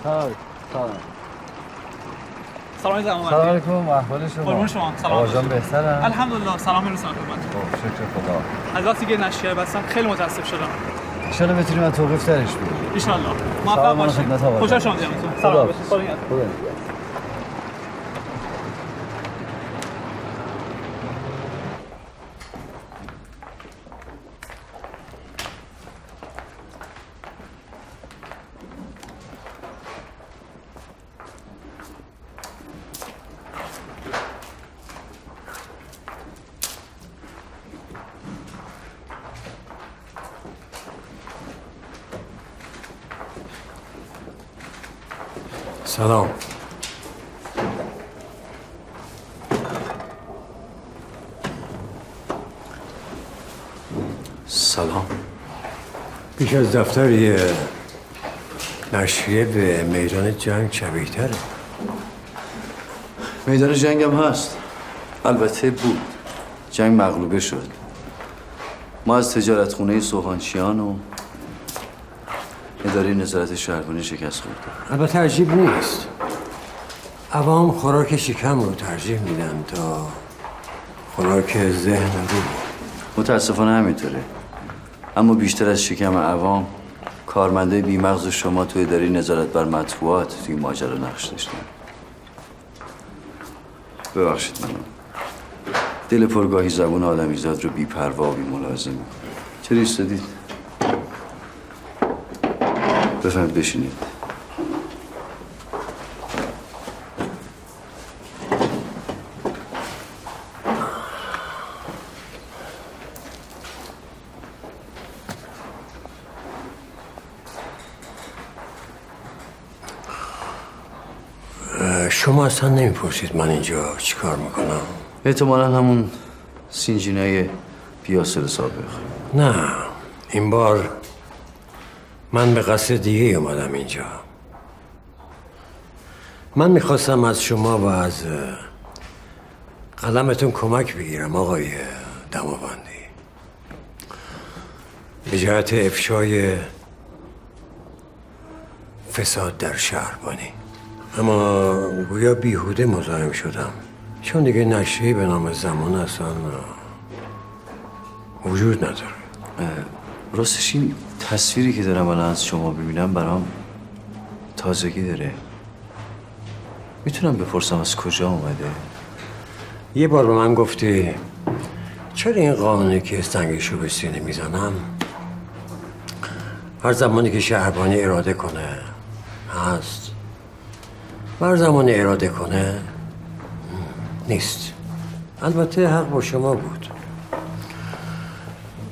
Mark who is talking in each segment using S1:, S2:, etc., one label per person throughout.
S1: سلام زمان.
S2: سلام علیکم، احوال شما؟
S1: قربون شما. سلام.
S2: آقا جان بهترن؟
S1: الحمدلله. سلام میرسونم خدمتتون.
S2: شکر خدا.
S1: از وقتی که نشریه بستم خیلی متاسف شدم.
S2: ان شاء الله بتونیم از توقیف ترش بگیریم.
S1: ان شاء الله. موفق باشید. خوشحال شدم دیدمتون. سلام باشید. خدا.
S3: سلام.
S4: سلام.
S3: پیش از دفتر یه نشریه به میدان جنگ شبیه تره.
S4: میدان جنگ هم هست. البته بود. جنگ مغلوبه شد. ما از تجارت خونه سوهانچیان و اداره نظارت شهربانی شکست خوردیم.
S3: البته عجیب نیست. عوام خوراک شکم رو ترجیح میدن تا خوراک ذهن و روح.
S4: متاسفانه همینطوره. اما بیشتر از شکم عوام کارمنده بیمغز شما توی اداره نظارت بر مطبوعات توی ماجرا نقش داشتن. ببخشید منو. دل پرگاهی زبون آدمیزاد رو بی‌پروا و بی‌ملاحظه میکنه. چرا ایستادید؟ بفرمایید بشینید.
S3: شما اصلا نمیپرسید من اینجا چی کار میکنم؟
S4: احتمالا همون سینجینای پیاسر سابق.
S3: نه، این بار من به قصد دیگه اومدم اینجا. من میخواستم از شما و از قلمتون کمک بگیرم آقای دماوندی، به جهت افشای فساد در شهربانی. اما گویا بیهوده مزاحم شدم، چون دیگه نشریه‌ای به نام زمان اصلا وجود نداره.
S4: راستش این تصویری که دارم الان از شما ببینم برام تازگی داره. میتونم بپرسم از کجا اومده؟
S3: یه بار به من گفتی چرا این قانونی که سنگشو به سینه میزنم هر زمانی که شهربانی اراده کنه هست، هر زمانی اراده کنه نیست. البته حق با شما بود.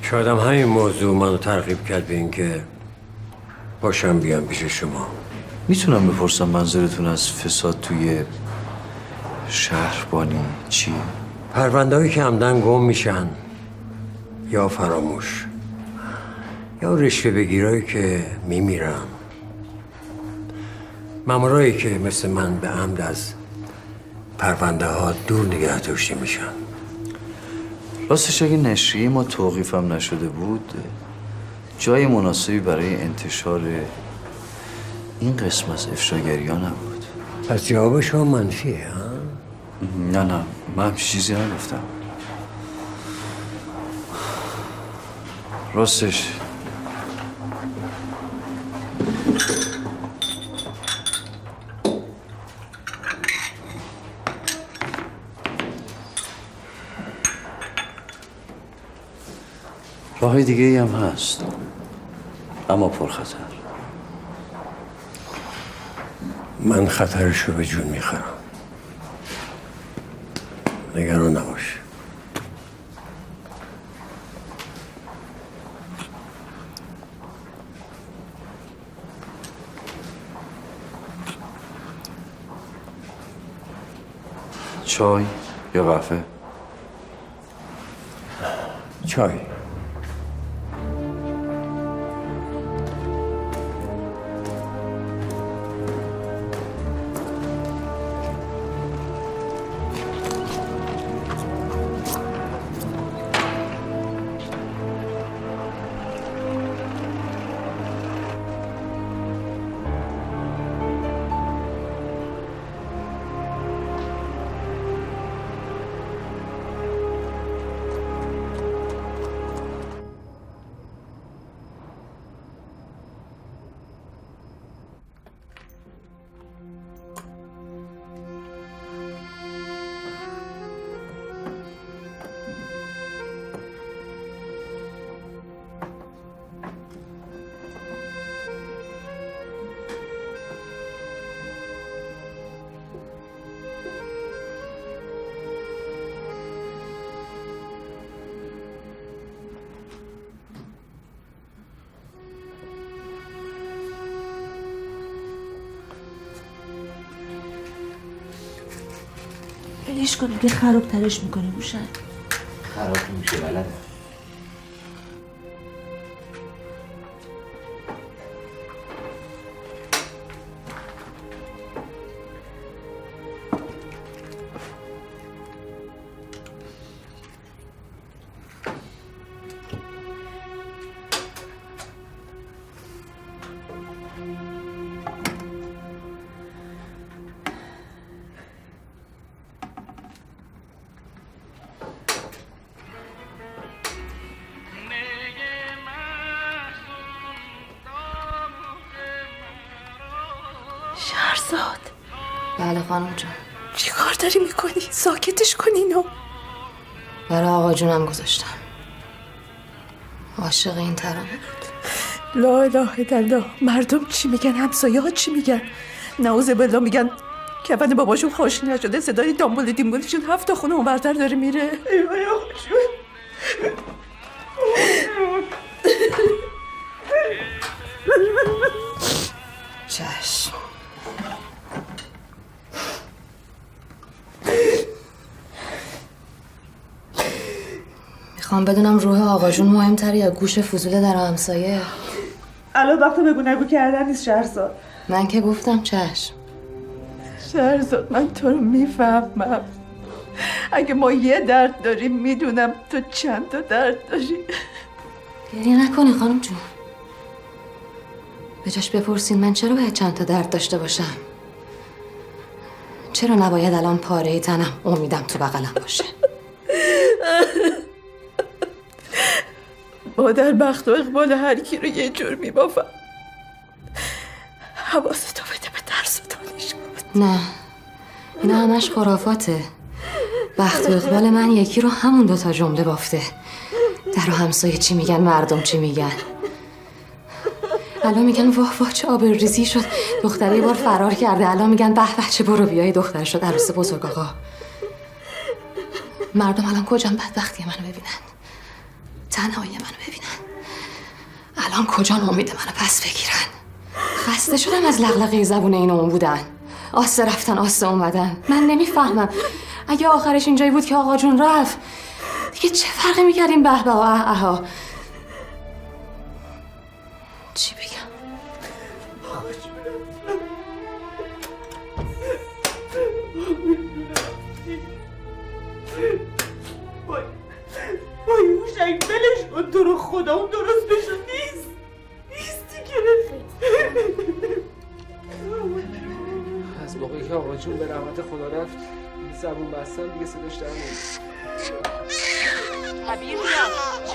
S3: شاید هم همین موضوع منو ترغیب کرد به این که باشم بیام پیش شما.
S4: میتونم بپرسم منظورتون از فساد توی شهربانی چی؟
S3: پرونده‌هایی که عمدن گم میشن یا فراموش، یا رشوه بگیرایی که میمیرن، مامورایی که مثل من به عمد از پرونده ها دور نگه داشته میشن.
S4: راستش اگه نشریه ما توقیفم نشده بود جای مناسبی برای انتشار این قسم از افشاگری ها نبود.
S3: پس جواب شما منفیه ها؟
S4: نه من همچین چیزی نگفتم. راستش راه‌های دیگه‌ای هم هست، اما پرخطر.
S3: من خطرش رو به جون میخورم. نگران نباش.
S4: چای یا قهوه؟
S3: چای.
S5: ولش کن دیگه خرابترش میکنه روشن.
S4: خراب میشه بلده.
S5: شهرزاد.
S6: بله خانم جان.
S5: چی کار داری میکنی؟ ساکتش کن اینو.
S6: برای آقا جونم گذاشتم. عاشق این ترانه بود.
S5: لا اله الا الله. مردم چی میگن؟ همسایه ها چی میگن؟ نعوذ بالله میگن کفن باباشون خوش نشده، صدای دامبول دیمبولیشون 7 خونه اون برتر داره میره. ای وای آقا جون.
S6: چشم. میخوام بدونم روح آقا جون مهمتره یا گوش فضول در همسایه؟
S5: الان وقت بگو نگو کردن نیست شهرزاد.
S6: من که گفتم چشم.
S5: شهرزاد من تو رو میفهمم. اگه ما یه درد داریم میدونم تو چند تا درد داری.
S6: گریه نکنی خانم جون. به جاش بپرسین من چرا باید چند تا درد داشته باشم؟ چرا نباید الان پاره تنم امیدم تو بغلم باشه؟
S5: ما در بخت و اقبال هر کی رو یه جور میبافم. حواستو بده به درس و دانش کن.
S6: نه اینا همش خرافاته. بخت و اقبال من یکی رو همون 2 تا جمله بافته. در و همسایه چی میگن، مردم چی میگن. الان میگن واه واه چه آبروریزی شد، دختره یه بار فرار کرده. الان میگن به به چه برو بیای دختر شد عروس بزرگ آقا. مردم الان کجان بدبختی منو ببینن، تنهایی منو ببینن. الان کجان امید منو پس بگیرن. خسته شدم از لغلقه زبون این اون بودن. آسه رفتن آسه اومدن. من نمیفهمم اگه آخرش اینجایی بود که آقا جون رفت دیگه چه فرقی میکردیم به به و اه. چی بگم؟
S5: وای موشک بلش کن تو رو خدا. اون درست بشو نیست دیگه.
S7: از موقعی که آقا جون به رحمت خدا رفت زبون بستن دیگه صداش در نمیاد.
S8: حبیبی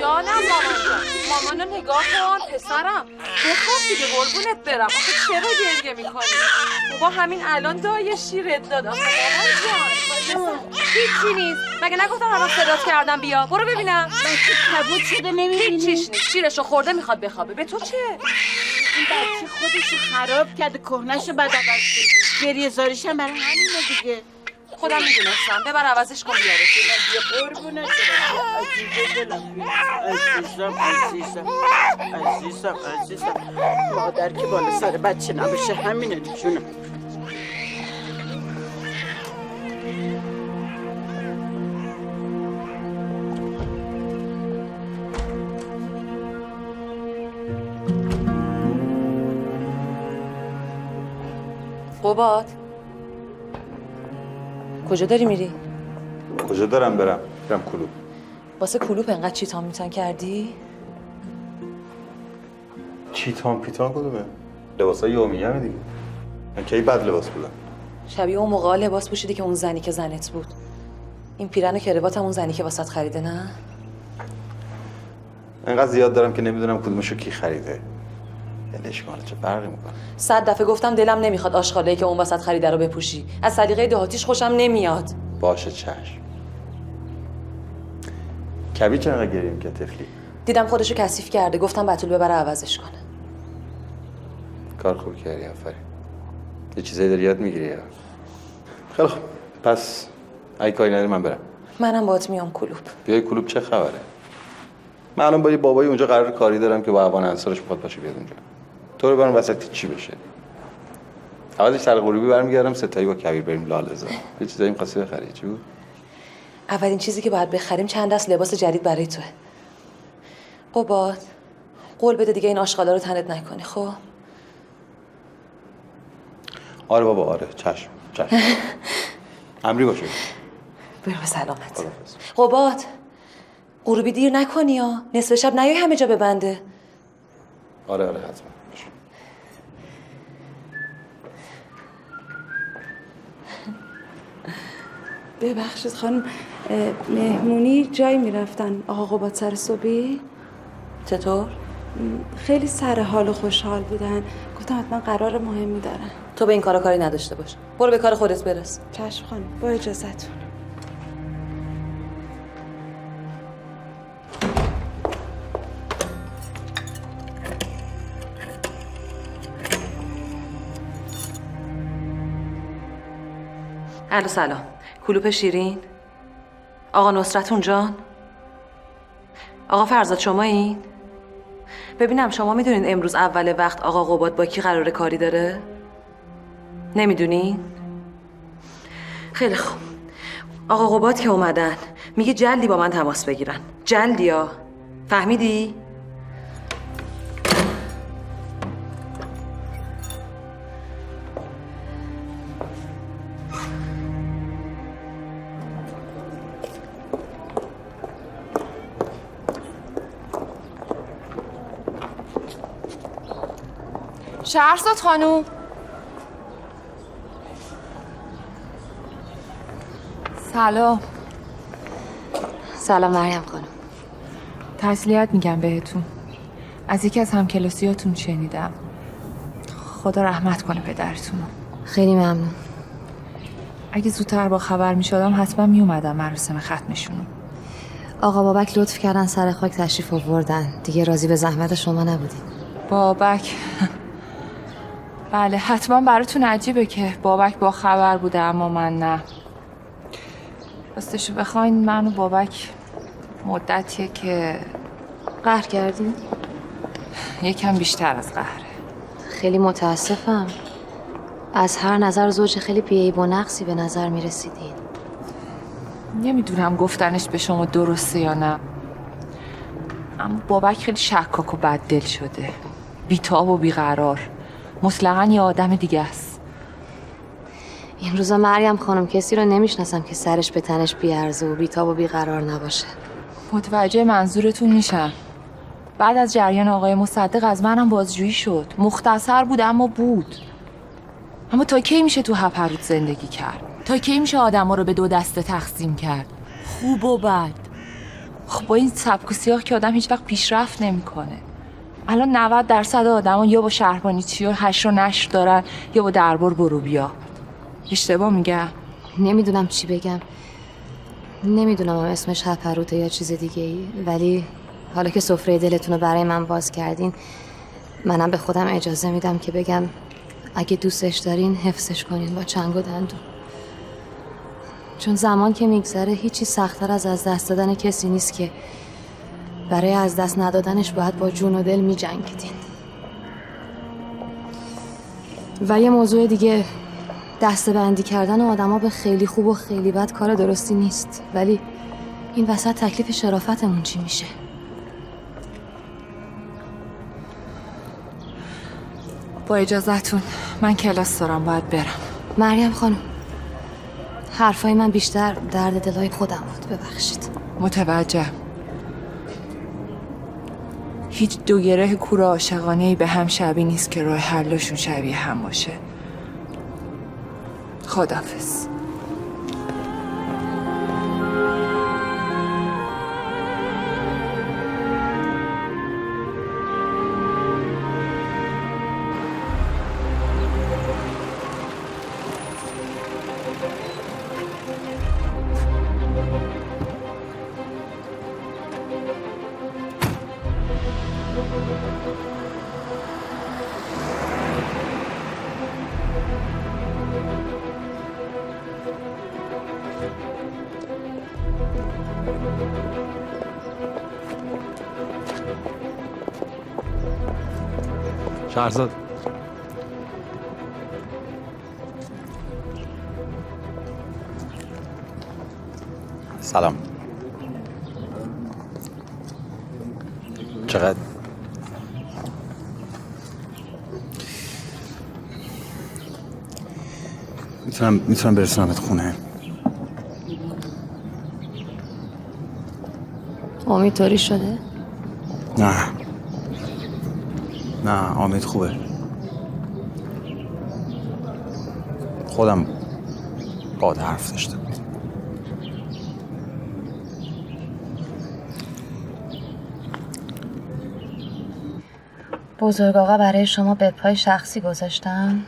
S8: جانم مامان جان. مامانو نگاه کن پسرم. بخواب دیگه قربونت برم. آخه چرا گریه میکنی؟ بابا همین الان دایه شیرت داد. آخه مامان جان هیچی نیست. مگه نگفتم الان صدات کردم بیا برو ببینم.
S9: بچه کبود شده نمیبینی؟
S8: هیچیش نیست. شیرشو خورده میخواد بخوابه. به تو چه؟
S9: این بچه خودشو خراب کرده، کهنشو بد عوض کرد. گریه زاریش هم برای همینه دیگه.
S8: خودم میدونستم. ببر عوضش کن بیارش.
S9: بیا قربونت برم. عزیزم مادر که بالا سر بچه نباشه همینه جونم.
S8: قباد کجا داری میری؟
S10: کجا دارم برم کلوب.
S8: واسه کلوب انقدر چیتان میتان کردی؟
S10: چیتان پیتان کدومه؟ لباسای یومیه دیگه. من کی بد لباس بودم؟
S8: شبیه اون موقع لباس پوشیدی که اون زنی که زنت بود. این پیرن و کروات هم اون زنی که واسط خریده نه؟
S10: انقدر زیاد دارم که نمیدونم کدومشو کی خریده. ولش کن چه فرقی میکنه.
S8: 100 دفعه گفتم دلم نمیخواد آشغالایی که اون وسط خریده رو بپوشی. از سلیقه دهاتیش خوشم نمیاد.
S10: باشه چشم. کبی چرا گریه می‌کنه طفلی؟
S8: دیدم خودشو کثیف کرده. گفتم بتول ببره عوضش کنه.
S10: کار خوب کردی آفرین. یه چیزایی داری یاد میگیری. خیلی خوب. پس اگه کاری نداری من برم.
S8: منم باهات میام کلوب.
S10: بیای کلوب چه خبره؟ من الان با یه بابایی اونجا قرار کاری دارم که با اوان انصارش میخواد باشه بیاد اونجا. تو رو برام وسط چی بشه؟ عوضش سر غروبی برمیگردم ستایی با کبیر بریم لاله‌زا. یه چیزایی می‌خواستی بخری چی بود؟
S6: اولین چیزی که باید بخریم چند دست لباس جدید برای توه. قباد قول بده دیگه این آشغالا رو تنت نکنی. خب
S10: آره بابا آره چشم امری باشه.
S6: برو به سلامت. قباد غروبی دیر نکنی یا نصف شب نیای همه جا ببنده.
S10: آره حتما.
S11: ببخشید خانم، مهمونی جایی میرفتن آقا قباد سر صبحی؟
S6: چطور؟
S11: خیلی سر حال و خوشحال بودن. گفتم حتما قرار مهمی دارن.
S6: تو به این کارا کاری نداشته باش. برو به کار خودت برس.
S11: چشم خانم، با اجازهتون.
S6: الو سلام. کلوپ شیرین؟ آقا نصرتون جان؟ آقا فرزاد شما این؟ ببینم شما میدونین امروز اول وقت آقا قباد با کی قراره کاری داره؟ نمیدونین؟ خیلی خوب. آقا قباد که اومدن میگه جلدی با من تماس بگیرن. جلدی ها. فهمیدی؟
S8: شهرزاد خانوم. سلام.
S6: سلام مریم خانم.
S8: تسلیت میگم بهتون. از یکی از همکلاسیاتون شنیدم. خدا رحمت کنه پدرتون.
S6: خیلی ممنون.
S8: اگه زودتر با خبر میشدم حتما میومدم مراسم ختمشون.
S6: آقا بابک لطف کردن سر خاک تشریف آوردن. دیگه راضی به زحمت شما نبودیم.
S8: بابک بله حتما براتون عجیبه که بابک با خبر بوده اما من نه. راستشو بخواین من و بابک مدتیه که
S6: قهر کردیم؟
S8: یکم بیشتر از قهره.
S6: خیلی متاسفم. از هر نظر زوج خیلی بی‌عیب و نقصی به نظر میرسیدین.
S8: نمیدونم گفتنش به شما درسته یا نه، اما بابک خیلی شکاک و بددل شده، بی‌تاب و بیقرار. مطلقاً یه آدم دیگه است.
S6: این روزا مریم خانم کسی رو نمیشناسم که سرش به تنش بیارزه و بی‌تاب و بیقرار نباشه.
S8: متوجه منظورتون میشم. بعد از جریان آقای مصدق از منم بازجویی شد. مختصر بود اما بود. اما تا کی میشه تو هپروت زندگی کرد؟ تا کی میشه آدما رو به دو دسته تقسیم کرد؟ خوب و بد. خب با این سبک و سیاق که آدم هیچ وقت پیشرفت نمیکنه. الان 90% آدما یا با شهربانی چیور هشت و نشر دارن یا با دربار برو بیا. اشتباه میگم؟
S6: نمیدونم چی بگم. نمیدونم اسمش هپروته یا چیز دیگه ای، ولی حالا که سفره دلتون رو برای من باز کردین منم به خودم اجازه میدم که بگم اگه دوستش دارین حفظش کنین با چنگ و دندون. چون زمان که میگذره هیچی سخت‌تر از دست دادن کسی نیست که برای از دست ندادنش باید با جون و دل میجنگیدین. و یه موضوع دیگه، دسته بندی کردن آدما به خیلی خوب و خیلی بد کار درستی نیست، ولی این وسط تکلیف شرافتمون چی میشه؟
S8: با اجازهتون من کلاس دارم باید برم.
S6: مریم خانم حرفای من بیشتر درد دلای خودم بود، ببخشید.
S8: متوجه. هیچ دو گره کور عاشقانه‌ای به هم شبیه نیست که راه حلشون شبیه هم باشه. خداحافظ.
S10: شهرزاد
S12: سلام. چقدر؟ میتونم برسونمت خونه.
S6: امید طوری شده؟
S12: نه امید خوبه. خودم قاد حرف داشتم.
S6: بزرگ آقا برای شما بدپای شخصی گذاشتم.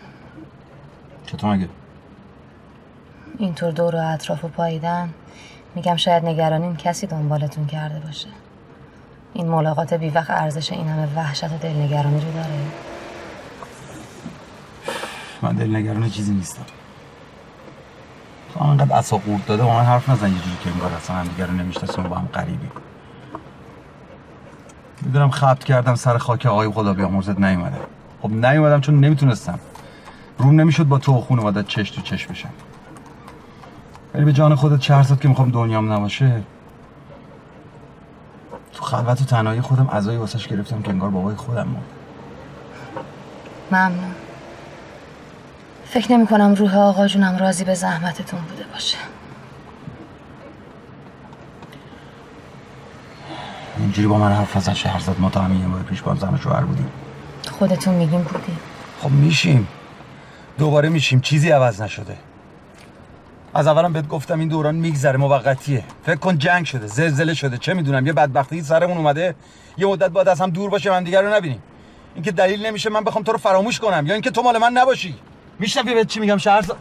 S12: چطور مگه؟
S6: اینطور دور و اطراف و پاییدن. میگم شاید نگرانین کسی دنبالتون کرده باشه. این ملاقات بی وقت ارزش این همه وحشت و دلنگرانی رو داره.
S12: من دلنگران چیزی نیستم. تو انقدر عصا قورت داده با من حرف نزن یه جوری که انگار اصلا هم دیگه رو نمیشناسیم و با هم غریبیم. میدونم خبت کردم سر خاک آقای خدا بیامرزت نیومدم. خب نیومدم چون نمیتونستم. روم نمیشد با تو و خانواده‌ات چش تو چش بشم. ولی به جان خودت چه زد که میخوام دنیام نباشه. تو خلوت و تنهایی خودم عزایی واسش گرفتم که انگار بابای خودم مرد.
S6: ممنون. فکر نمی کنم روح آقا جونم راضی به زحمتتون بوده باشه.
S12: اینجوری با من حرف نزن شهرزاد. ما تا همین یه ماه پیش با هم زن و شوهر بودیم.
S6: خودتون میگیم بودیم.
S12: خب میشیم. دوباره میشیم. چیزی عوض نشده. از اولم بهت گفتم این دوران میگذره، موقتیه. فکر کن جنگ شده، زلزله شده، چه میدونم یه بدبختی سرمون اومده، یه مدت بعد از هم دور باشه، من دیگه رو نبینیم. این که دلیل نمیشه من بخوام تو رو فراموش کنم یا اینکه تو مال من نباشی. میشنوی بهت چی میگم شهرزاد؟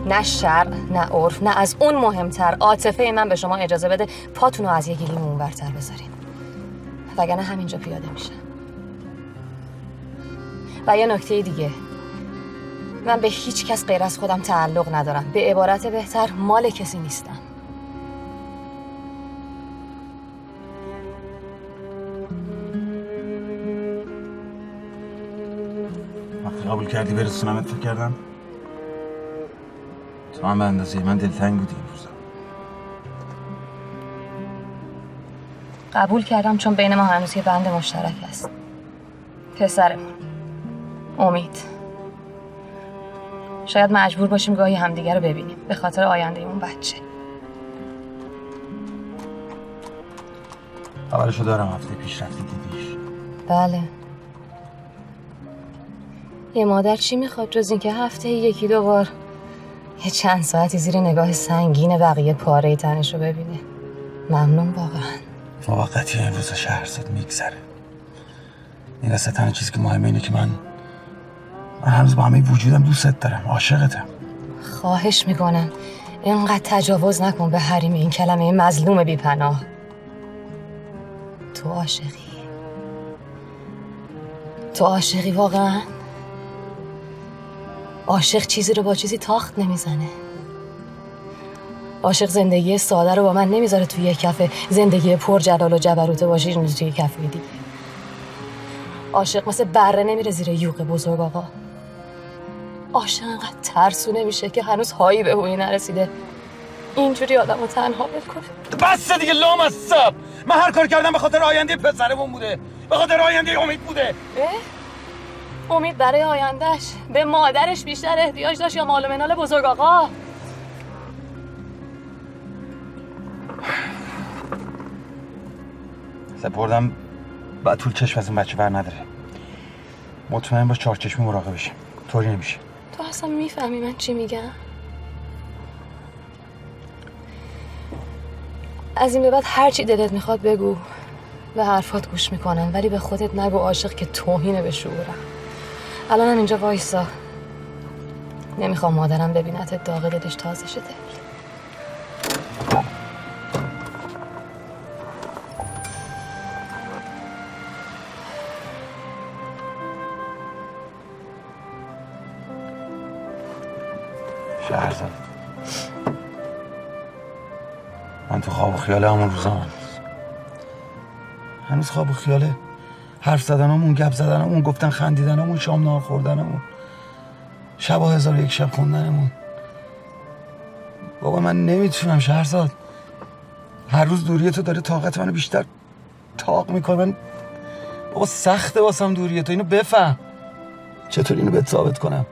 S6: نه شرع، نه عرف، نه از اون مهمتر عاطفه من به شما اجازه بده پاتونو از یه گلیم اونورتر بذارین. وگرنه همینجا پیاده میشم. و یه نکته دیگه، من به هیچ کس غیر از خودم تعلق ندارم. به عبارت بهتر مال کسی نیستم.
S12: وقتی قبول کردی برسونمت فکر کردم تو هم به اندازه من دلتنگ بودی این روزا.
S6: قبول کردم چون بین ما هنوز یه بند مشترک هست. پسرمون امید. شاید مجبور باشیم گاهی همدیگه رو ببینیم به خاطر آینده اون بچه.
S12: خبرشو دارم هفته پیش رفتی دیدیش.
S6: بله. یه مادر چی میخواد جز اینکه هفته یکی دو بار یه چند ساعتی زیر نگاه سنگین بقیه پاره تنش رو ببینه. ممنون واقعا.
S12: موقتی این روزا شهرزاد میگذره. این واسه تنها چیزی که مهمه اینه که من هنوز با همه وجودم دوستت دارم، عاشقتم.
S6: خواهش میکنم اینقدر تجاوز نکن به حریم این کلمه مظلوم بی پناه. تو عاشقی؟ تو عاشقی واقعا؟ عاشق چیزی رو با چیزی تاخت نمیزنه. عاشق زندگی ساده رو با من نمیذاره توی یک کفه زندگی پر جلال و جبروت باشه توی کفه دیگه. عاشق مثل بره نمیره زیر یوغ بزرگ آقا. عاشق انقدر ترسونه میشه که هنوز هایی به هوی نرسیده اینجوری آدم رو تنها بکنه.
S12: بس دیگه لامصب. من هر کار کردم به خاطر آینده پسرمون بوده، به خاطر آینده امید بوده.
S6: امید برای آیندهش به مادرش بیشتر احتیاج داشت یا مال و منال بزرگ آقا؟
S12: سپردم بعد طول چشم از این بچه بر نداره. مطمئن باش چارچشمی مراقبشیم. طوری نمیشه.
S6: تو اصلا میفهمی من چی میگم؟ از این به بعد هر چی دلت میخواد بگو. به حرفات گوش میکنم ولی به خودت نگو عاشق که توهینه به شعورم. الانم اینجا وایسا. نمیخوام مادرم ببینت داغ دلش تازه شده.
S12: شهرزاد من تو خواب و خیال همون روزا هنوز خواب و خیال حرف زدنمون، گپ زدنمون، گفتن خندیدنمون، شام نهار خوردنمون، شب 1001 شب خوندنمون. بابا من نمیتونم شهرزاد. هر روز دوری تو داره طاقت منو بیشتر تاق میکنه. من بابا سخته واسم دوری تو، اینو بفهم. چطور اینو بهت ثابت کنم؟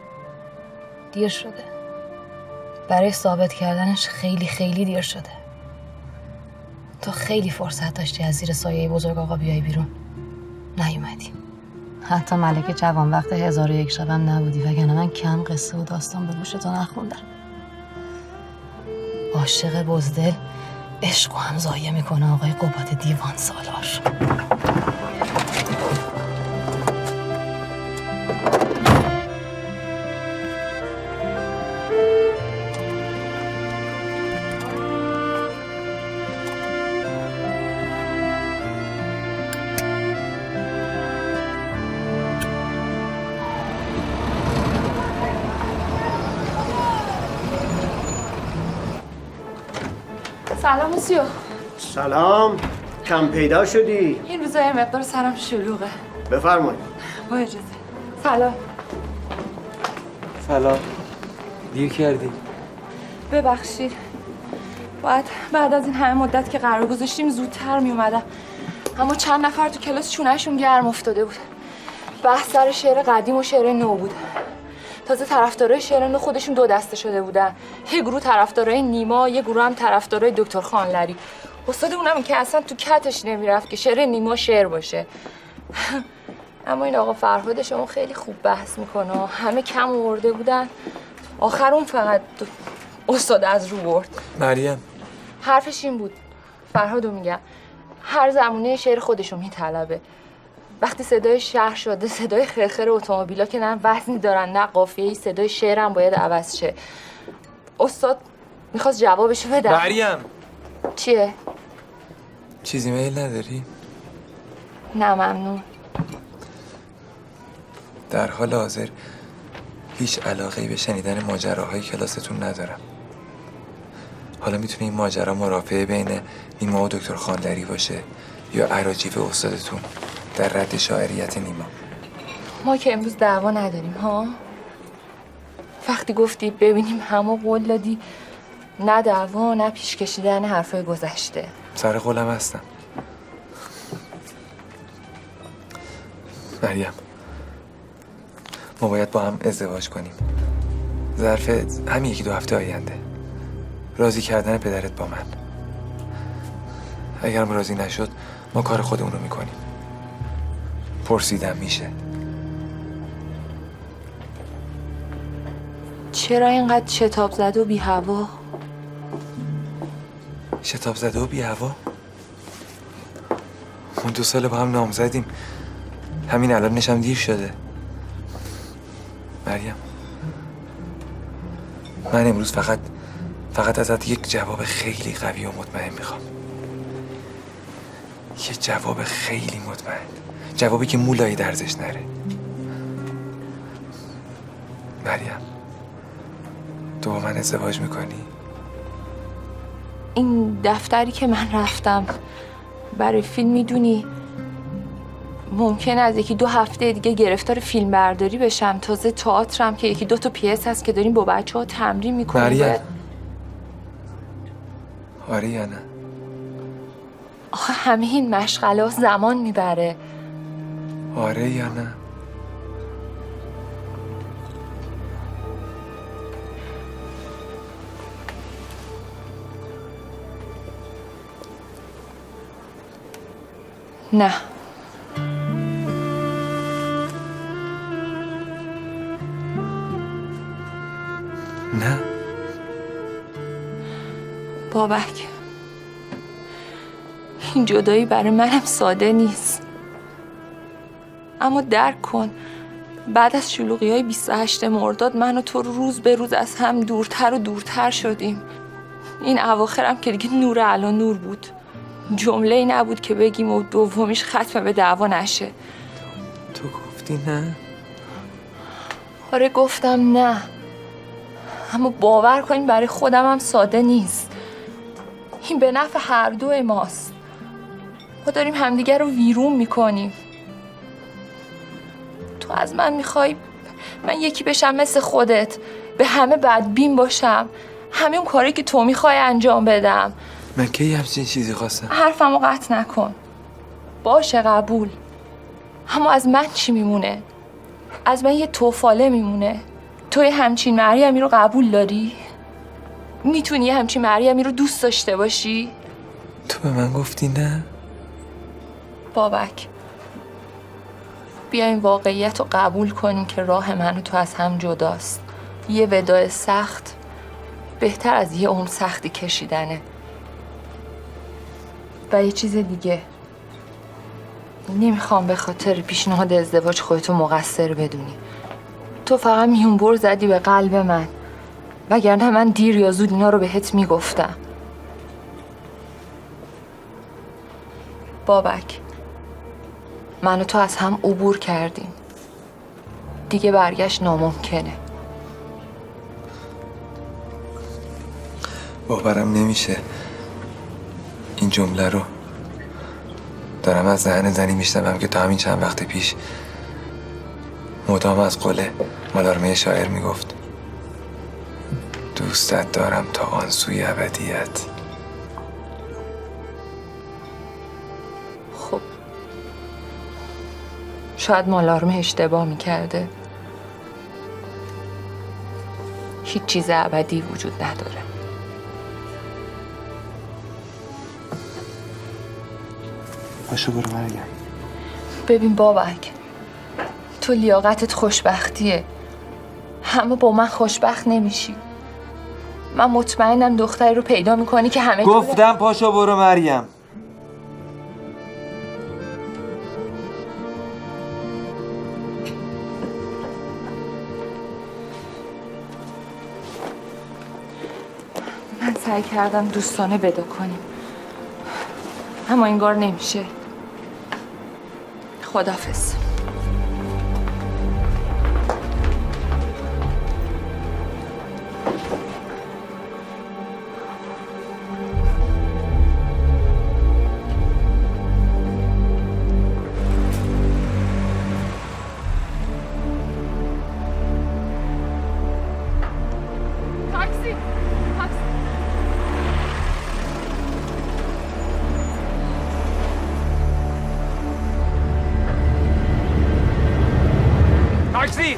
S6: دیر شده. برای ثابت کردنش خیلی خیلی دیر شده. تو خیلی فرصت داشتی از زیر سایه بزرگ آقا بیای بیرون، نیومدی. حتی ملکه جوان وقت 1001 شبم نبودی، وگرنه من کم قصه و داستان به گوش تو نخوندم. عاشق بزدل عشق و هم ضایع میکنه آقای قباد دیوان سالار.
S8: سلام موسیو.
S3: سلام. کم پیدا شدی؟
S8: این روزا یه مقدار سرم شلوغه.
S3: بفرمایید.
S8: با اجازه. سلام.
S7: سلام. دیر کردی.
S8: ببخشید. باید بعد از این همه مدت که قرار گذاشتیم زودتر می اومدم. اما چند نفر تو کلاس چونه‌شون گرم افتاده بود. بحث سر شعر قدیم و شعر نو بود. تازه طرفدارای شعر نو خودشون دو دسته شده بودن. یه گروه طرفدارای نیما، یه گروه هم طرفدارای دکتر خانلری. استاد اونم که اصلا تو کتش نمیرفت که شعر نیما شعر باشه. اما این آقا فرهاد شما خیلی خوب بحث میکنه. همه کم آورده بودن. آخر اون فقط استاد از رو برد.
S7: مریم
S8: حرفش این بود، فرهادو میگم، هر زمونه شعر خودشو میطلبه. وقتی صدای شهر شده، صدای خرخر اتومبیلا که نه وزنی دارن نه قافیه‌ای، صدای شعرم باید عوض شه. استاد میخواست جوابشو بده.
S7: مریم
S8: چیه؟
S7: چیزی میل نداری؟
S8: نه ممنون.
S7: در حال حاضر هیچ علاقه‌ای به شنیدن ماجراهای کلاستون ندارم. حالا میتونه این ماجرا مرافعه بین نیما و دکتر خانلری باشه یا اراجیف استادتون در رد شاعریت نیما.
S8: ما که امروز دعوا نداریم ها. وقتی گفتی ببینیم همو قول دادی، نه دعوا نه پیش کشیدن حرفای گذشته.
S7: سر قولم هستم. مریم ما باید با هم ازدواج کنیم. ظرف همین 1-2 هفته آینده. راضی کردن پدرت با من. اگرم راضی نشد ما کار خودمون رو میکنیم. پرسیدم میشه.
S8: چرا اینقدر شتاب زده و بی هوا؟
S7: شتاب زده و بی هوا؟ اون 2 سال با هم نامزدیم. همین الان نشم دیر شده. مریم من امروز فقط ازت یک جواب خیلی قوی و مطمئن میخوام. یه جواب خیلی مطمئن. جوابی که مولایی درزش نره. مریم تو با من ازدواج میکنی؟
S8: این دفتری که من رفتم برای فیلم میدونی ممکنه از 1-2 هفته دیگه گرفتار فیلم برداری بشم. تازه تئاترم که 1-2 تا پیس هست که داریم با بچه‌ها تمرین میکنیم.
S7: مریم آره یا نه؟
S8: آخه همه این مشغله زمان میبره.
S7: آره یا نه؟
S8: نه.
S7: نه؟
S8: بابک این جدایی برای منم ساده نیست. اما درک کن بعد از شلوغی‌های 28 مرداد من و تو روز به روز از هم دورتر و دورتر شدیم. این اواخرم که دیگه نور علی نور بود. جمله‌ای نبود که بگیم و دومیش ختم به دعوا نشه.
S7: تو گفتی نه؟
S8: آره گفتم نه. اما باور کن برای خودم هم ساده نیست. این به نفع هر دو ماست. ما داریم همدیگر رو ویرون میکنیم. تو از من میخوای من یکی بشم مثل خودت، به همه بدبین باشم،
S6: همین کاری که تو میخوای انجام بدم.
S7: من کی همچین چیزی خواستم؟
S6: حرفمو قطع نکن. باشه قبول. اما از من چی میمونه؟ از من یه توفاله میمونه. توی همچین مریمی رو قبول داری؟ میتونی یه همچین مریمی رو دوست داشته باشی؟
S7: تو به من گفتی نه؟
S6: بابک، بیا این واقعیت رو قبول کنیم که راه من و تو از هم جداست. یه وداع سخت بهتر از یه عمر سختی کشیدنه. و یه چیز دیگه، نمیخوام به خاطر پیشنهاد ازدواج خودتو مقصر بدونی. تو فقط میونبر زدی به قلب من، وگرنه من دیر یا زود اینا رو بهت میگفتم. بابک، من و تو از هم عبور کردیم. دیگه برگشت ناممکنه.
S7: باورم نمیشه این جمله رو دارم از ذهن زنی میشنوم که تا همین چند وقت پیش مدام از قول مالارمه شاعر میگفت دوستت دارم تا آن سوی ابدیت.
S6: خب شاید مالارمه اشتباه میکرده. هیچ چیز ابدی وجود نداره.
S7: پاشو برو مریم.
S6: ببین بابک، تو لیاقتت خوشبختیه، اما با من خوشبخت نمیشی. من مطمئنم دختری رو پیدا میکنی که همه
S7: گفتم پاشو برو مریم.
S6: من سعی کردم دوستانه ودا کنیم، اما انگار نمیشه. خداحافظ.
S8: تاکسی. تاکسی.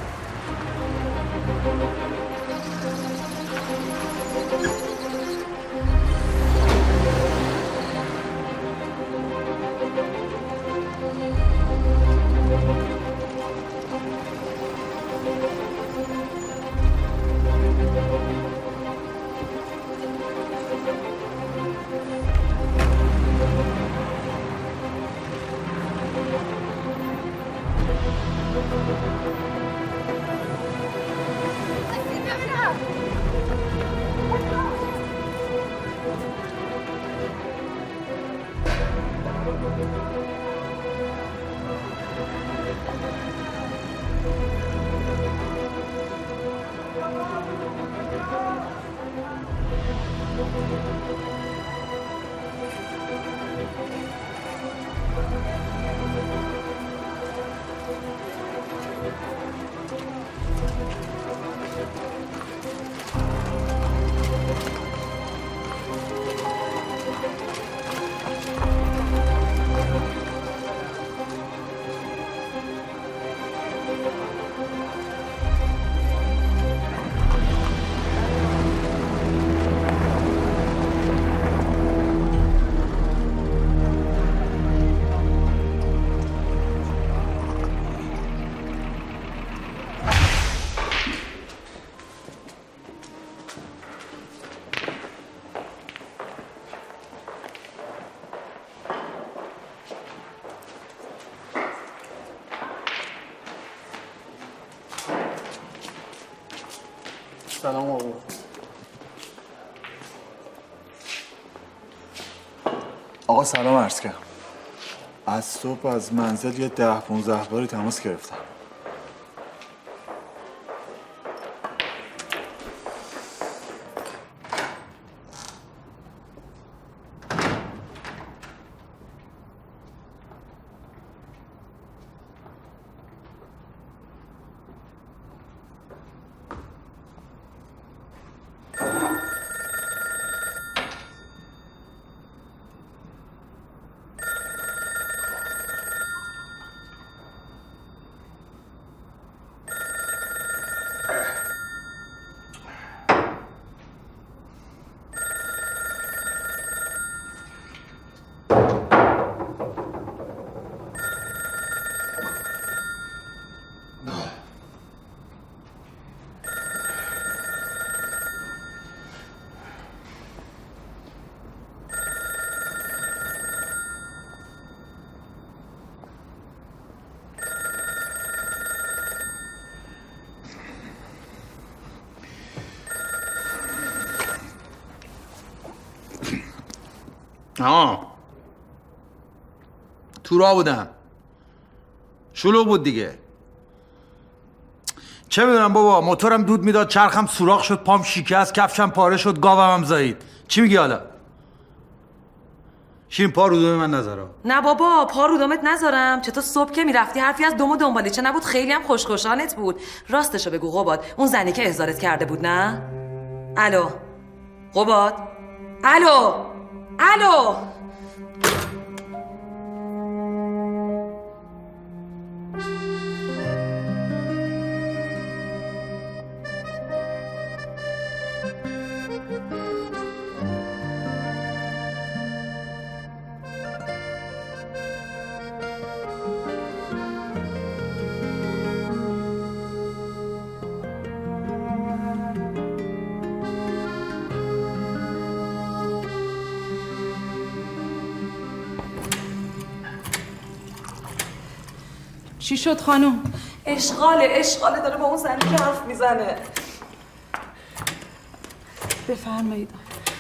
S13: سلام آقا. آقا سلام عرض کردم. از صبح از منزل یه 10-15 باری تماس گرفتم.
S12: تو راه بودم، شلوغ بود دیگه. چه میدونم بابا، موتورم دود میداد، چرخم سوراخ شد، پام شکست، کفشم پاره شد، گاوم هم زایید. چی میگی حالا؟ شیرین پا رو دم من نذارا.
S14: نه بابا، پا رو دمت نذارم. چطور صبح که میرفتی حرفی از دم و دنبالیچه نبود؟ خیلی هم خوشخوشانت بود. راستشو بگو قباد، اون زنی که احضارت کرده بود نه؟ الو قباد؟ الو الو.
S11: چی شد خانم؟
S14: اشغاله داره با اون زنی که حرف میزنه.
S11: بفرمایید.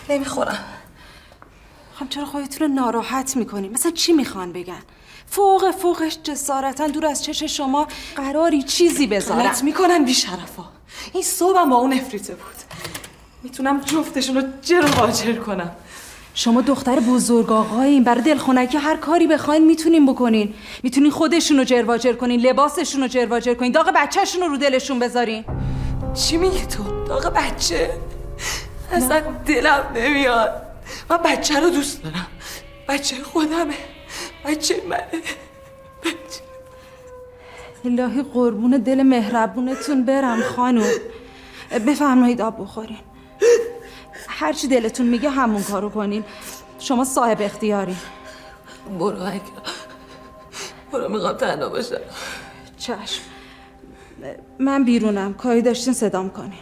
S14: نمیخورم.
S11: خب چرا خودتون رو ناراحت میکنین؟ مثلا چی میخوان بگن؟ فوقش جسارتا دور از چش شما قراری چیزی بذارن.
S14: غلط میکنن بی‌شرفا. این صبحم با اون افریته بود. میتونم جفتشون رو جر و واجر کنم.
S11: شما دختر بزرگ آقایین، برای دلخونکی هر کاری بخواین میتونین بکنین. میتونین خودشون رو جرواجر کنین، لباسشون رو جرواجر کنین، داغ بچه‌شون رو دلشون بذارین.
S14: چی میگی تو؟ داغ بچه؟ اصلا دلم نمیاد. من بچه رو دوست دارم. بچه خودمه. بچه منه. بچه.
S11: الهی قربون دل مهربونتون برم خانم. بفرمایید آب بخورین. هر چی دلتون میگه همون کارو کنین. شما صاحب اختیارین.
S14: برو اگه برو، میخوام تنها باشم.
S11: چشم. من بیرونم، کاری داشتین صدام کنین.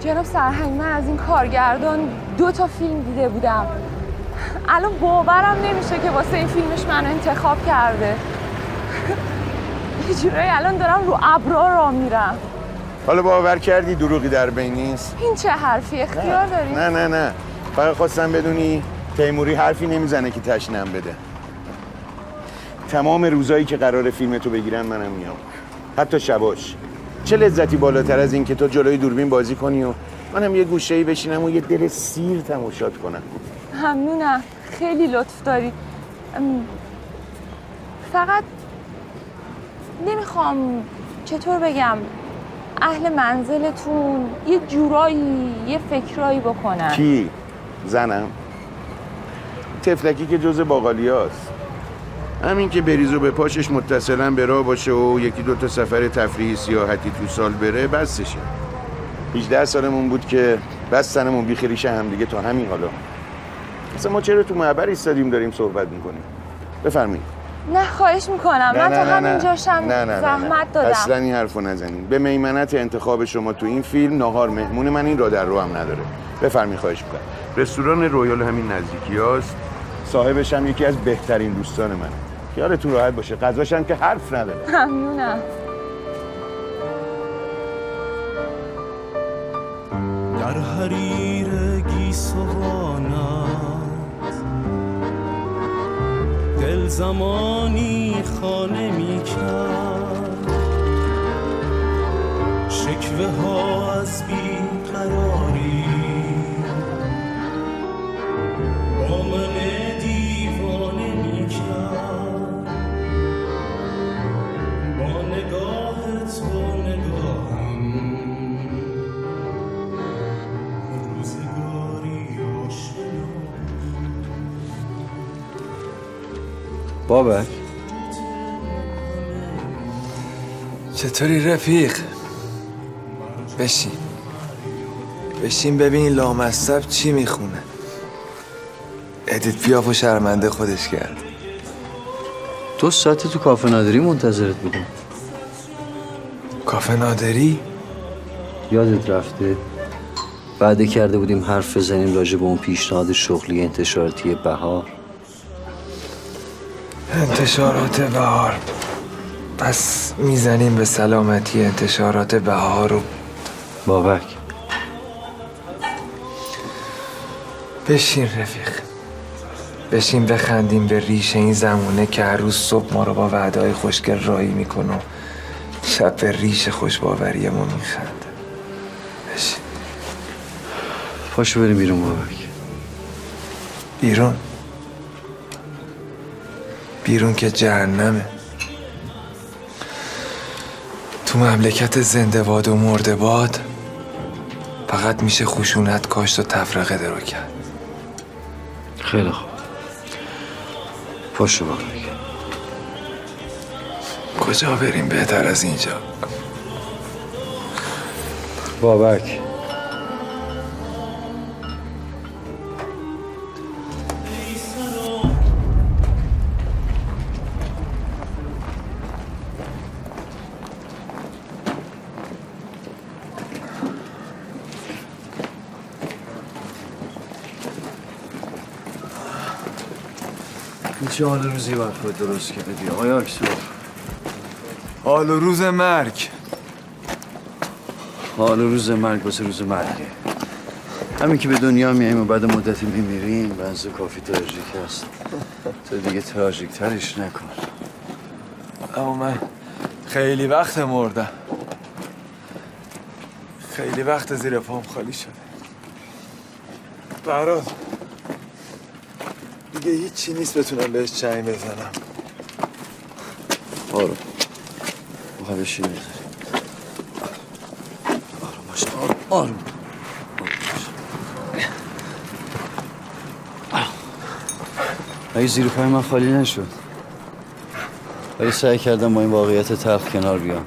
S8: جناب سرهنگ، من از این کارگردان 2 تا فیلم دیده بودم. الان باورم نمیشه که واسه این فیلمش من انتخاب کرده. یه جورایی الان دارم رو ابرا راه میرم.
S15: حالا باور کردی دروغی در بین نیست؟
S8: این چه حرفی؟ اختیار داری؟
S15: نه فقط خواستم بدونی تیموری حرفی نمیزنه که تشنم بده. تمام روزایی که قرار فیلمتو بگیرن منم میام، حتی شباش. چه لذتی بالاتر از این که تو جلوی دوربین بازی کنی و منم یه گوشه‌ای بشینم و یه دل سیر تماشات کنم.
S8: ممنونم، خیلی لطف داری. فقط نمیخوام، چطور بگم، اهل منزلتون یه جورایی یه فکرایی بکنن.
S15: کی؟ زنم؟ تفلکی که جز باقالیاست. همین که بریز و به پاشش متصلا به راه باشه و 1-2 تا سفر تفریحی سیاحتی تو سال بره بسشه. 18 سالمون بود که بستنمون بیخ ریش هم دیگه تا همین حالا. اصلا ما چرا تو معبر ایستادیم داریم صحبت میکنیم؟ بفرمایید.
S8: نه خواهش میکنم، من تا همینجاشم زحمت دادم.
S15: اصلا این حرفو نزنین. به میمنت انتخاب شما تو این فیلم ناهار مهمون من این را در رو هم نداره. بفرمایید، خواهش میکنم. رستوران رویال همین نزدیکیاست. صاحبش هم یکی از بهترین دوستان منه. خیالتون راحت باشه، غذاش هم که حرف نداره.
S8: ممنونم.
S16: در حریر گیسوانت دل زمانی خانه می کرد، شکوه ها از بیقراری با من دیوانه می
S4: بابک
S7: چطوری رفیق؟ بشین ببین لامصب چی میخونه. ادیت پیاف و شرمنده خودش کرد.
S4: 2 ساعت تو کافه نادری منتظرت بودم.
S7: کافه نادری؟
S4: یادت رفته؟ وعده کرده بودیم حرف بزنیم راجع به اون پیشنهاد شغلی انتشاراتی بهار.
S7: انتشارات بهار. پس میزنیم به سلامتی انتشارات بهار و
S4: بابک.
S7: بشین رفیق، بشین بخندیم به ریش این زمونه که هر روز صبح ما رو با وعده‌های خوشگل رایی میکنه و شب به ریش خوشباوری ما میخنده. بشین.
S4: پاشو بریم بیرون بابک.
S7: بیرون که جهنمه. تو مملکت زنده‌باد و مرده‌باد فقط میشه خشونت کاشت و تفرقه درو کرد.
S4: خیلی خوب. پاشو بابک.
S7: کجا بریم بهتر از اینجا؟
S4: بابک.
S2: چه حال روزی باید خود درست که بدی آقای اکسور؟
S7: حال و روز مرگ.
S4: حال و روز مرگ واسه روز مرگه. همین که به دنیا میاییم و بعد مدتی میمیریم بنز کافی تراژیک هست. تو دیگه تراژیک ترش نکن.
S7: اما من خیلی وقت مردم. خیلی وقت زیر پام خالی شده. برات دیگه هیچی نیست بتونم بهش چنگ بزنم.
S4: آروم. میخوای بشین بذاری. آروم باش. آروم. اگه زیر پای من خالی نشد ولی سعی کردم با این واقعیت تلخ کنار بیام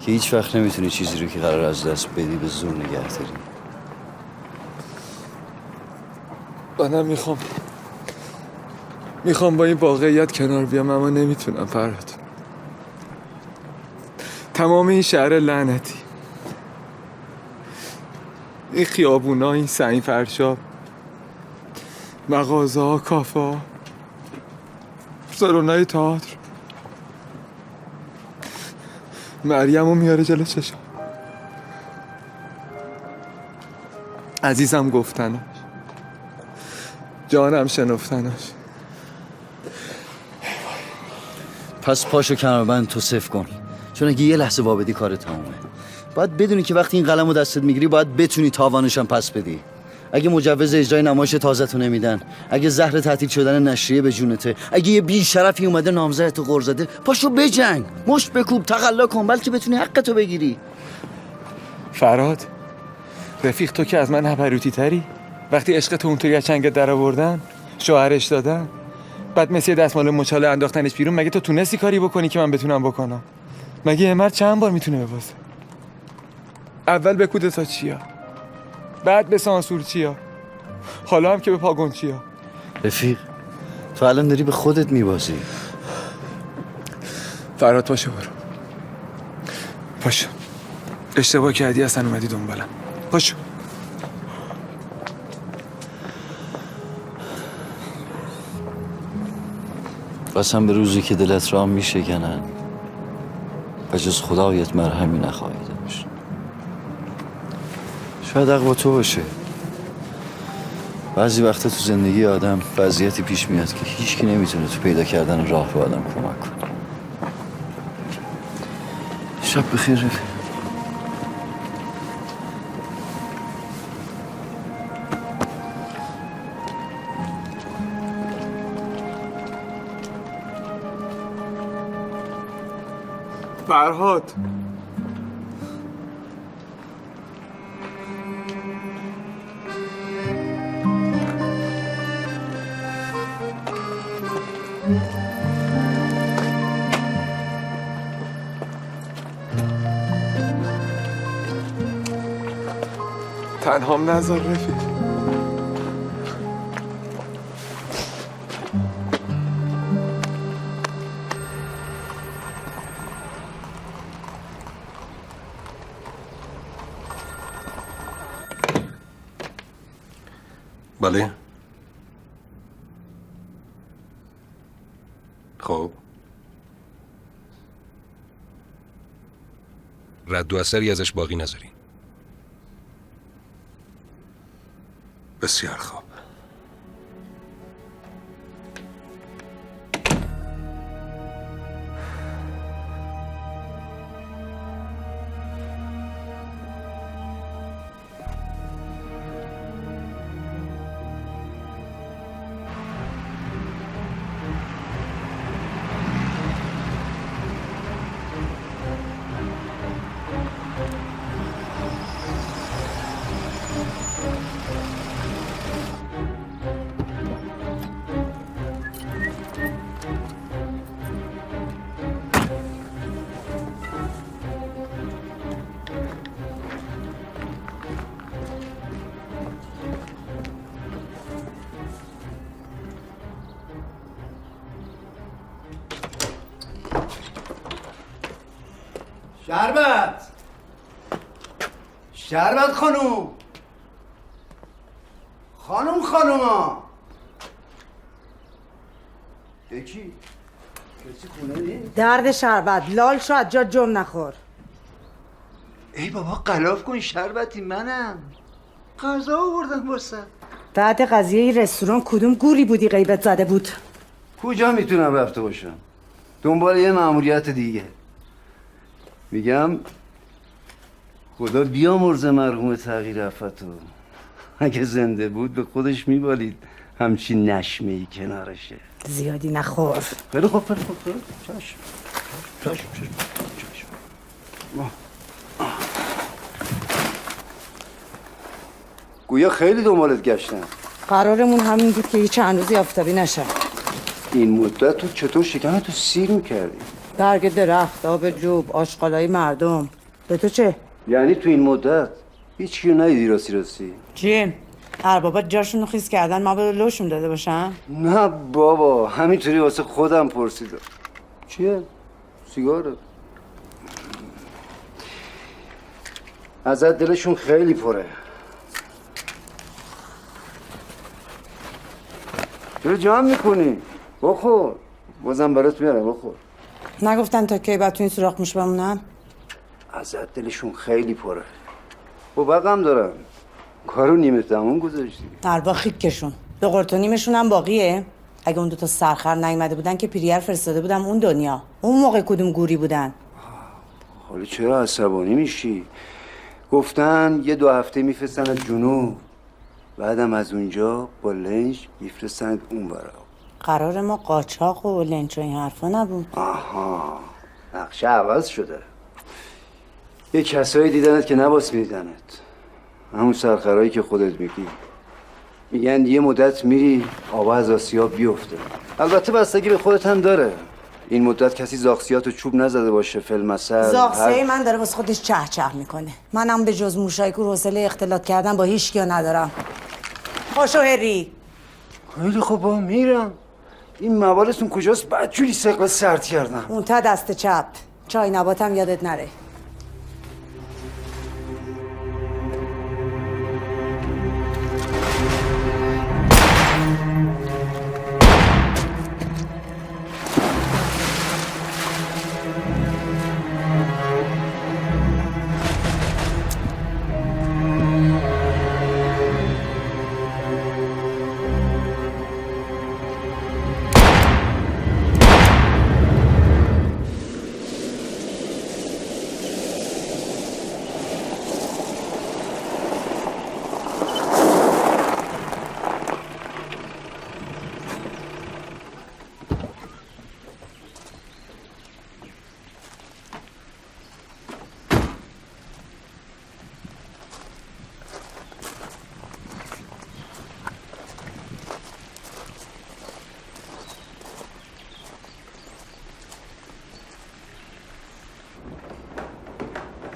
S4: که هیچ وقت نمیتونی چیزی رو که قرار از دست بدی به زور نگه داری.
S7: منم میخوام با این واقعیت کنار بیام اما نمیتونم فرهاد. تمام این شهر لعنتی، این خیابونا، این سنگ فرشا، مغازه ها، کافه ها، سالن‌های تئاتر، مریمو میاره جلو چشم. عزیزم گفتناش، جانم شنفتناش.
S4: پس پاشو کمربند تو صفر کن، چون اگه یه لحظه وابدی کار تمومه. باید بدونی که وقتی این قلم رو دستت میگیری باید بتونی تاوانش هم پس بدی. اگه مجوز اجرای نمایش تازه تو نمیدن، اگه زهر تعطیل شدن نشریه به جونته، اگه یه بی‌شرفی اومده نامزدت رو غر زده، پاشو بجنگ، مشت بکوب، تقلا کن، بلکه بتونی حقتو بگیری.
S7: فرهاد رفیق، تو که از من هپروتی تری. وقتی عشق تو اونطوری از چنگت در آوردن، شوهرش دادن، بعد مثل دستمال مچاله انداختنش بیرون، مگه تو تونستی کاری بکنی که من بتونم بکنم؟ مگه یه مرد چند بار میتونه ببازه؟ اول به کودتا چیا، بعد به سانسور چیا، حالا هم که به پاگون چیا.
S4: رفیق تو الان داری به خودت میبازی.
S7: فرهاد پاشو برو، پاشو. اشتباه کردی، اصلا اومدی دنبالم. پاشو.
S4: قسم به روزی که دلت را میشکنن و جز خدایت مرهمی نخواهی داشت. شاید حق با تو باشه. بعضی وقتا تو زندگی آدم وضعیتی پیش میاد که هیچکی نمیتونه تو پیدا کردن راه به آدم کمک کنه. شب بخیر رفیق.
S7: فرهاد تنهام نذار رفیق.
S17: بله. خب رد و اثری ازش باقی نذارین. بسیار خوب.
S18: شربت شربت خانوما یکی کسی خونه نیست؟
S19: درد شربت لال شو از جا جم نخور.
S18: ای بابا قلاف کن شربتی منم غذا آوردم واسه.
S19: بعد قضیه رستوران کدوم گوری بودی غیبت زده بود؟
S18: کجا میتونم رفته باشم؟ دنبال یه مأموریت دیگه. میگم خدا بیامرزه مرحوم تغییر رفتو. اگه زنده بود به خودش میبالید همچین نشمه‌ای کنارشه.
S19: زیادی نخور.
S18: خیلی خوب چشم. گویا خیلی دنبالت گشتن.
S19: قرارمون همین بود که هیچ چند روزی آفتابی نشم.
S18: این مدت تو چطور شکمتو سیر میکردی؟
S19: برگ درخت، آب جوب، آشغالای مردم. به تو چه؟
S18: یعنی تو این مدت هیچ کیو ندیدی راستی؟
S19: چی؟ اربابا جاشونو خیس کردن ما به لوشون داده باشم؟
S18: نه بابا همینطوری واسه خودم پرسیدم. چیه؟ سیگاره؟ ازت دلشون خیلی پره. چرا جمع میکنی؟ بخور. بازم برات میارم بخور.
S19: نگفتن تا کی باید تو این سوراخ موش بمونم؟
S18: ازت دلشون خیلی پره. بقم دارم. کارو نیمه تموم گذاشتی.
S19: دربا خیکشون. به قرطونیمشون هم باقیه؟ اگه اون دوتا سرخر نیومده بودن که پریر فرستاده بودم اون دنیا. اون موقع کدوم گوری بودن؟
S18: حالا چرا عصبانی میشی؟ گفتن یه 2 هفته میفرستن از جنوب. بعدم از اونجا با لنج میفرستن اون برا.
S19: قرار ما قاچاق و لنج و این حرفا نبود.
S18: آها نقشه عوض شده. یه کسایی دیدنت که نباس میدیدنت. همون سرخرایی که خودت میگی. میگن یه مدت میری آبا از آسیاب بیفته. البته بستگی به خودت هم داره. این مدت کسی زاغسیات و چوب نزده باشه فیلمسل.
S19: زاغسیای من داره واسه خودش چه چه میکنه. منم به جز موشای کور حوصله اختلاط کردن با هیچ کیا ندارم. خوشو هری.
S18: خیلی خوب میرم. این موالتون کجاست؟ بدجوری سقل سرد کردم.
S19: اون تا دست چپ. چای نباتم یادت نره.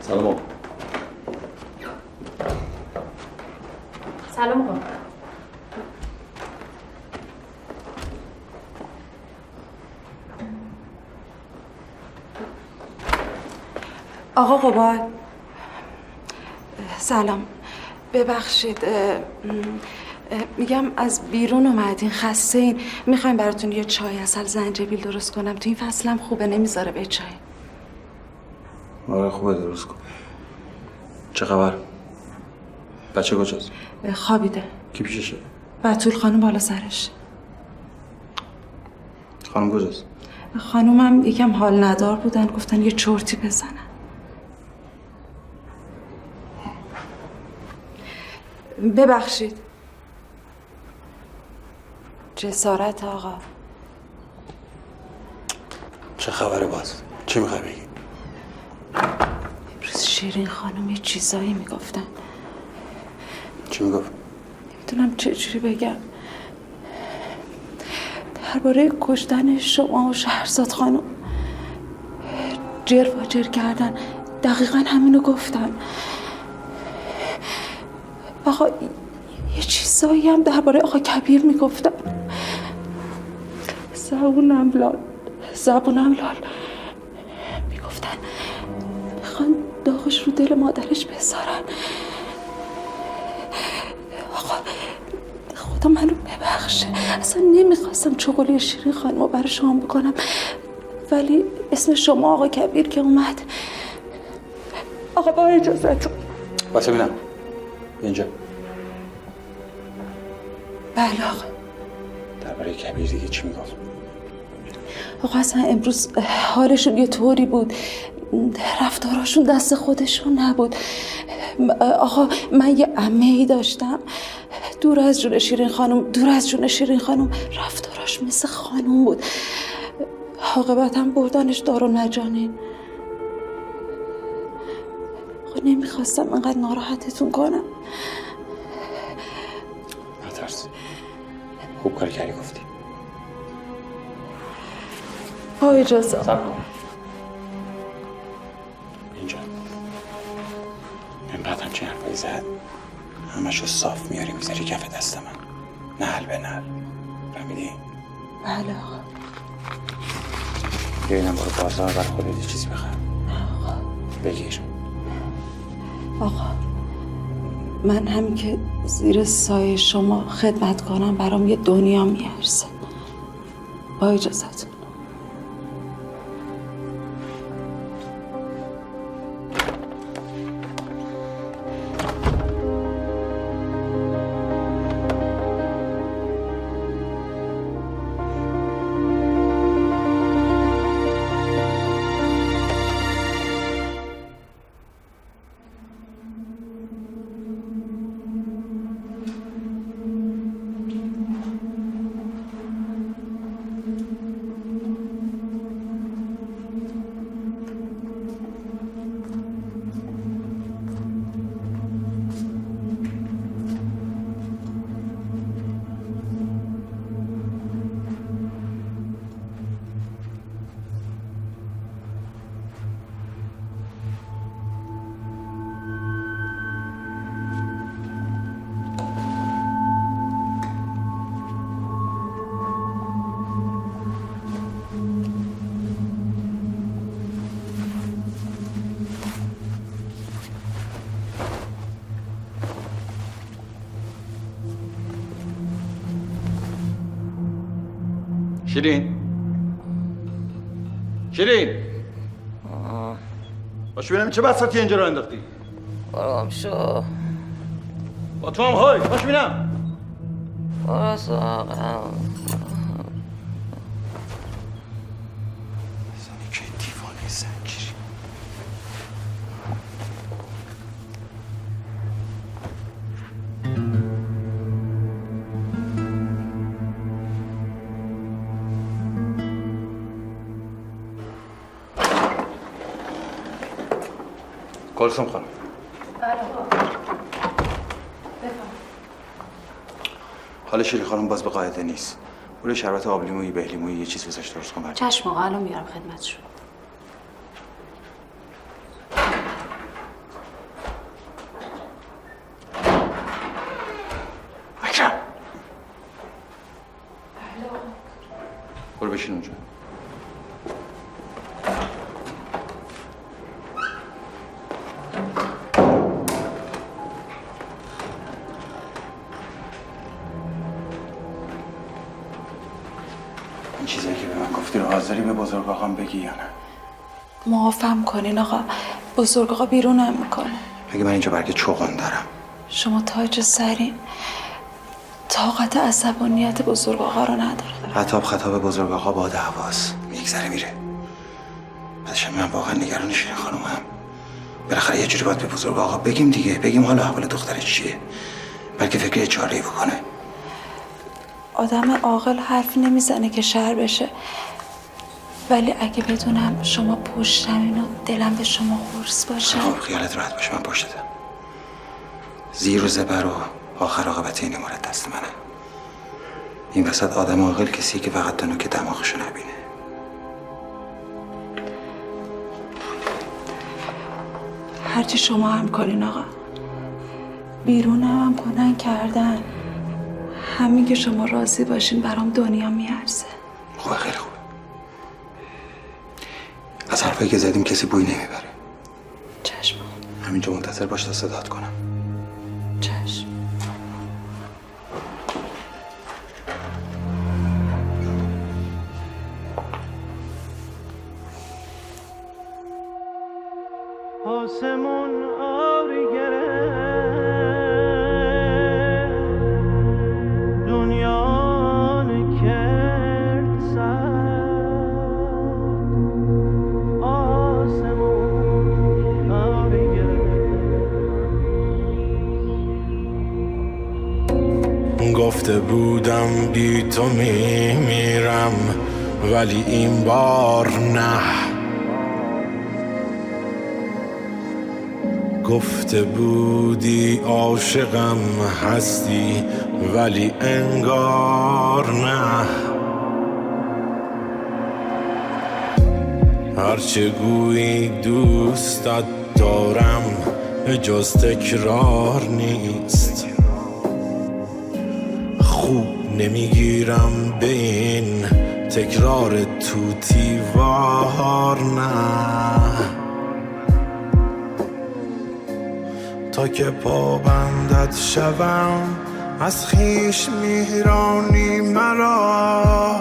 S10: سلام.
S6: سلام آقا.
S11: آقا قباد سلام، ببخشید میگم از بیرون اومدین خسته این، میخوایم براتون یه چای عسل زنجبیل درست کنم، تو این فصلم خوبه نمیذاره به چای.
S10: آره خوبه درست کن. چه خبر؟ بچه کجاست؟
S11: خوابیده.
S10: کی پیششه؟
S11: بتول خانم بالا سرش.
S10: خانم کجاست؟
S11: خانومم یکم حال ندار بودن، گفتن یه چرتی بزنن. ببخشید. جسارت آقا.
S10: چه خبره باز؟ چی میخوای بگی؟
S11: امروز شیرین خانم یه چیزایی میگفتن.
S10: چی میگفت؟
S11: نمیدونم چجوری بگم. درباره کشتن شما و شهرزاد خانم جر و جر کردن، دقیقا همینو گفتن. آقا یه چیزایی هم درباره آقا کبیر میگفتن. زبونم لال میگفتن میخوان داغش رو دل مادرش بذارن. آقا خدا منو ببخشه، اصلا نمیخواستم چغلی شیرین خانم رو برای شما بکنم، ولی اسم شما آقا کبیر که اومد. آقا با اجازهتون.
S10: بس ببینم اینجا.
S11: بله آقا.
S10: درباره کبیر دیگه چی میگفت؟
S11: آقا اصلا امروز حالشون یه طوری بود، رفتاراشون دست خودشون نبود. آقا من یه عمه‌ای داشتم دور از جون شیرین خانم، رفتاراش مثل خانم بود. عاقبت هم بردنش دارالمجانین. آقا نمیخواستم انقدر ناراحتتون کنم.
S10: نترس، خوب کاری کردی گفتی.
S11: با اجازه.
S10: اینجا اینقدر همچین حرفایی زد همشو صاف میاری میذاری کف دست من، نعل به نعل. فهمیدی؟
S11: بله آقا.
S10: بیا اینم برو بازار بر خودت یه چیزی بخر.
S11: آقا
S10: بگیر.
S11: آقا من همین که زیر سایه شما خدمت کنم برام یه دنیا میارزه. با اجازتون.
S10: شیرین باش ببینم چه بساطی اینجا رو انداختی.
S20: برام شو.
S10: با تو هم های باش ببینم.
S20: برو ساقم.
S10: زنی که دیوانه زنجیری. کلثوم خانم. حال شیرین خانم باز به قاعده نیست. برو شربت آب لیمویی به لیمویی یه چیز بزاش درست کن برام.
S6: چشم آقا، الان میارم خدمتشون.
S4: بشین اونجا. این چیزایی که به من گفتی رو حاضری به بزرگ آقام بگی یا نه؟
S11: معافم کنین آقا. بزرگ آقا بیرونم میکنه.
S4: بگی من اینجا برگ چوغان دارم.
S11: شما تاج سرین. طاقت عصبانیت بزرگ آقا رو نداره.
S4: خطاب بزرگ آقا با دعواست، میگذره میره. بعدش من واقعا نگران شیرین خانومم. بالاخره یه جوری باید به بزرگ آقا بگیم دیگه، بگیم حالا احوال دخترش چیه، بلکه فکر اجاره‌ای بکنه.
S11: آدم عاقل حرف نمیزنه که شر بشه، ولی اگه بدونم شما پشتمین و دلم به شما قرص باشه.
S4: خب خیالت راحت باشه، من پشتتم. زیر و زبر و آخر عاقبت این مورد دست منه. این وسط آدم عاقل کسی که فقط دانو که دماغشو نبینه.
S11: هرچی شما هم کنین آقا. بیرونم هم کنن کردن. همین که شما راضی باشین برام دنیا میارزه.
S4: خوبه، خیلی خوبه. از حرفایی که زدیم کسی بوی نمیبره.
S11: چشم.
S4: همینجا منتظر باش تا صدات کنم.
S11: چشم.
S16: آسمون آبی گرفت، دنیا نکرد سر. آسمون آبی گرفت.
S21: گفته بودم بی تو میمیرم، ولی این بار نه. گفته بودی عاشقم هستی، ولی انگار نه. هرچه گویی دوستت دارم جز تکرار نیست. خوب نمیگیرم به این تکرار توتی وار نه. تا که پابندت شوم از خویش میرانی مرا.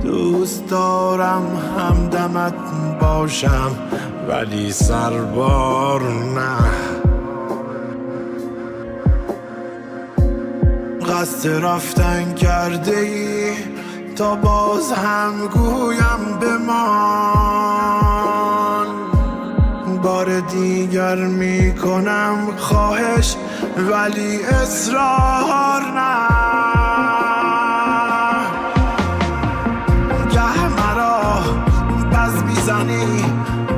S21: دوست دارم همدمت باشم ولی سربار نه. قصد رفتن کرده ای تا باز هم گویم بمان. بار دیگر میکنم خواهش ولی اصرار نه. گه مرا بز میزنی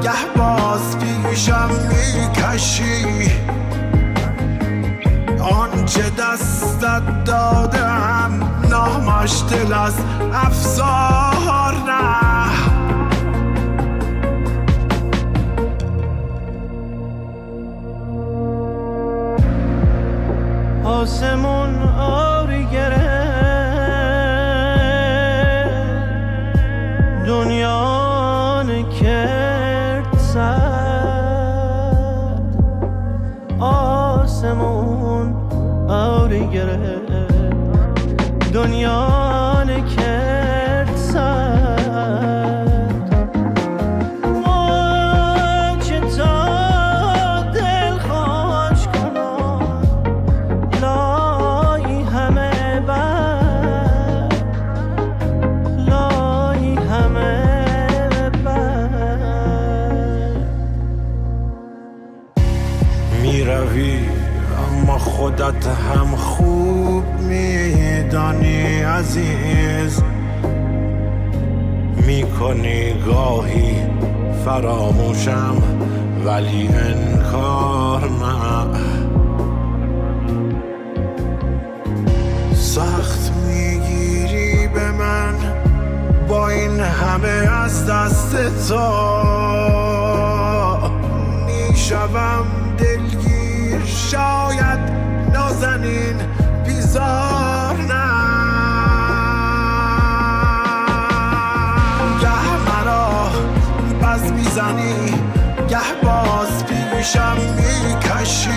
S21: گه باز پیشم میکشی. آنچه دستت دادم نامش دل از افسار نه.
S16: آسمون آبی گرفت، دنیا نکرد سرد. آسمون آبی گرفت، دنیا نکرد سرد.
S21: خودت هم خوب میدانی عزیز. میکنی گاهی فراموشم ولی انکار نه. سخت میگیری به من با این همه از دست تو. میشوم دلگیر شاید نازنین بیزار نه. آغوشم میکشی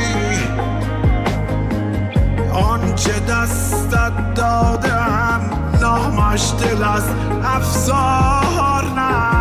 S21: آنچه دستت دادم نامش دل از افزار نه